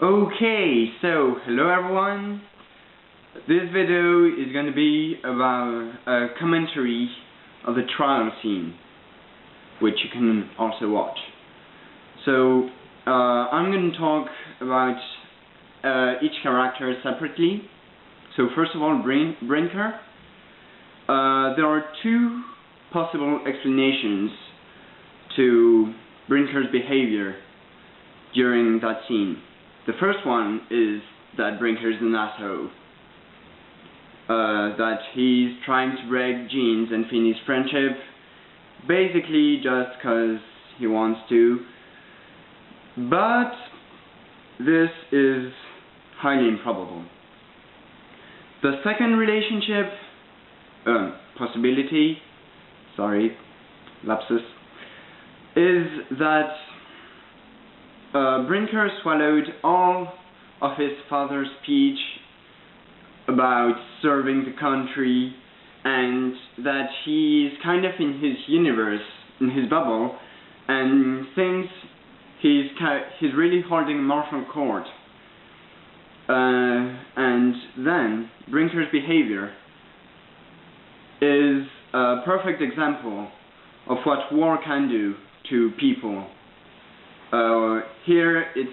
Okay, so hello everyone. This video is going to be about a commentary of the trial scene, which you can also watch. So I'm going to talk about each character separately. So first of all, Brinker. There are two possible explanations to Brinker's behavior during that scene. The first one is that Brinker's an asshole. That he's trying to break Jean's and Phineas' friendship, basically just because he wants to. But this is highly improbable. The second relationship, possibility, sorry, lapsus, is that Brinker swallowed all of his father's speech about serving the country, and that he's kind of in his universe, in his bubble, and thinks he's really holding martial court. And then Brinker's behavior is a perfect example of what war can do to people. Here it's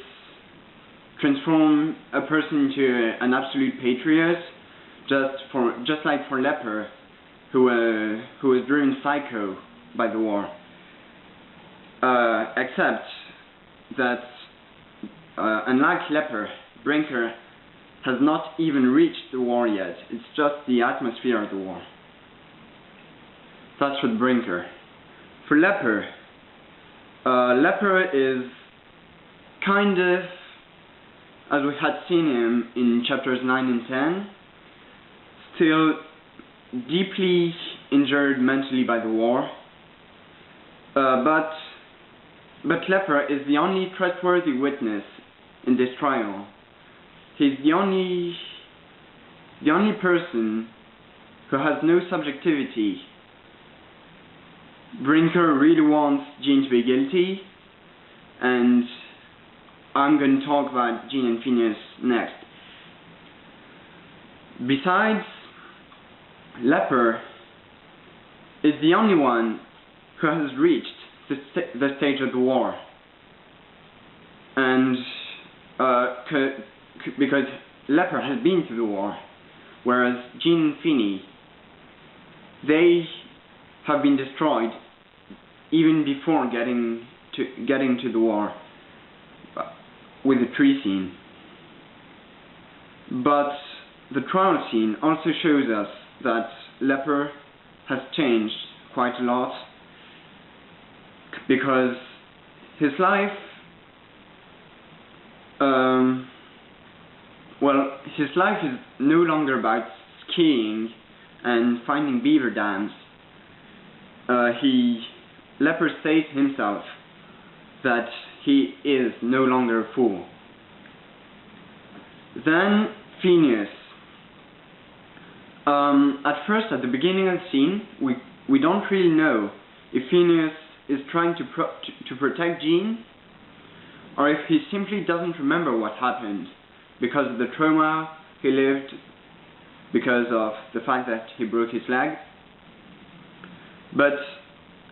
transform a person into an absolute patriot, just like for Leper, who was driven psycho by the war. Except that unlike Leper, Brinker has not even reached the war yet. It's just the atmosphere of the war. That's with Brinker. For Leper, Leper is kind of, as we had seen him in chapters 9 and 10, still deeply injured mentally by the war. But Leper is the only trustworthy witness in this trial. He's the only person who has no subjectivity. Brinker really wants Jean to be guilty, and I'm going to talk about Jean and Phineas next. Besides, Leper is the only one who has reached the stage of the war, and because Leper has been to the war, whereas Jean and Phineas, they have been destroyed even before getting to the war with the tree scene. But the trial scene also shows us that Leper has changed quite a lot, because his life, his life is no longer about skiing and finding beaver dams. Leper says himself that he is no longer a fool. Then Phineas. At first, at the beginning of the scene, we don't really know if Phineas is trying to protect Jean, or if he simply doesn't remember what happened because of the trauma he lived, because of the fact that he broke his leg. But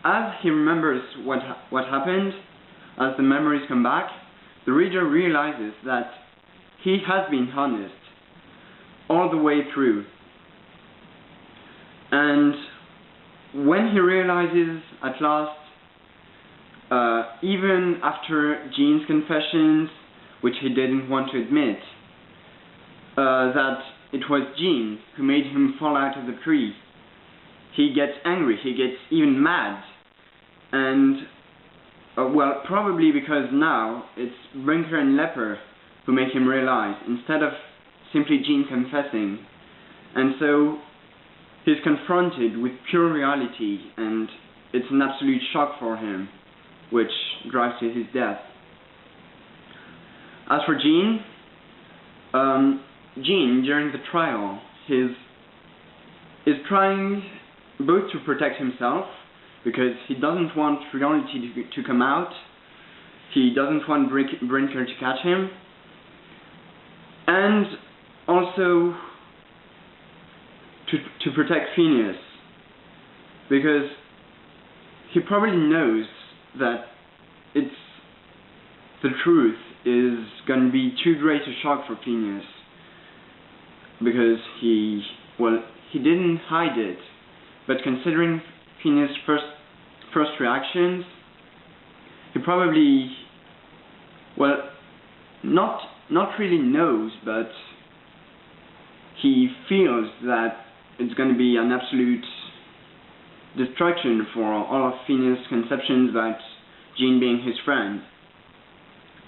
as he remembers what happened, as the memories come back, the reader realizes that he has been honest all the way through. And when he realizes at last, even after Jean's confessions, which he didn't want to admit, that it was Jean who made him fall out of the tree, he gets angry, he gets even mad. And probably because now it's Brinker and Leper who make him realize, instead of simply Jean confessing. And so he's confronted with pure reality, and it's an absolute shock for him, which drives to his death. As for Jean, Jean, during the trial, is trying both to protect himself, because he doesn't want reality to come out, he doesn't want Brinker to catch him, and also to protect Phineas, because he probably knows that the truth is going to be too great a shock for Phineas, because he didn't hide it, but considering Phineas' first reactions, he probably, not really knows, but he feels that it's going to be an absolute destruction for all of Phineas' conceptions about Jean being his friend,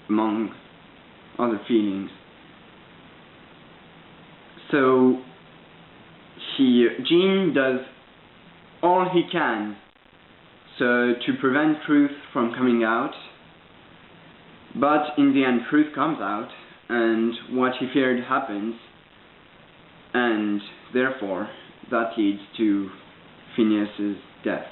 among other feelings. So Jean does all he can to prevent truth from coming out, but in the end truth comes out, and what he feared happens, and therefore that leads to Phineas's death.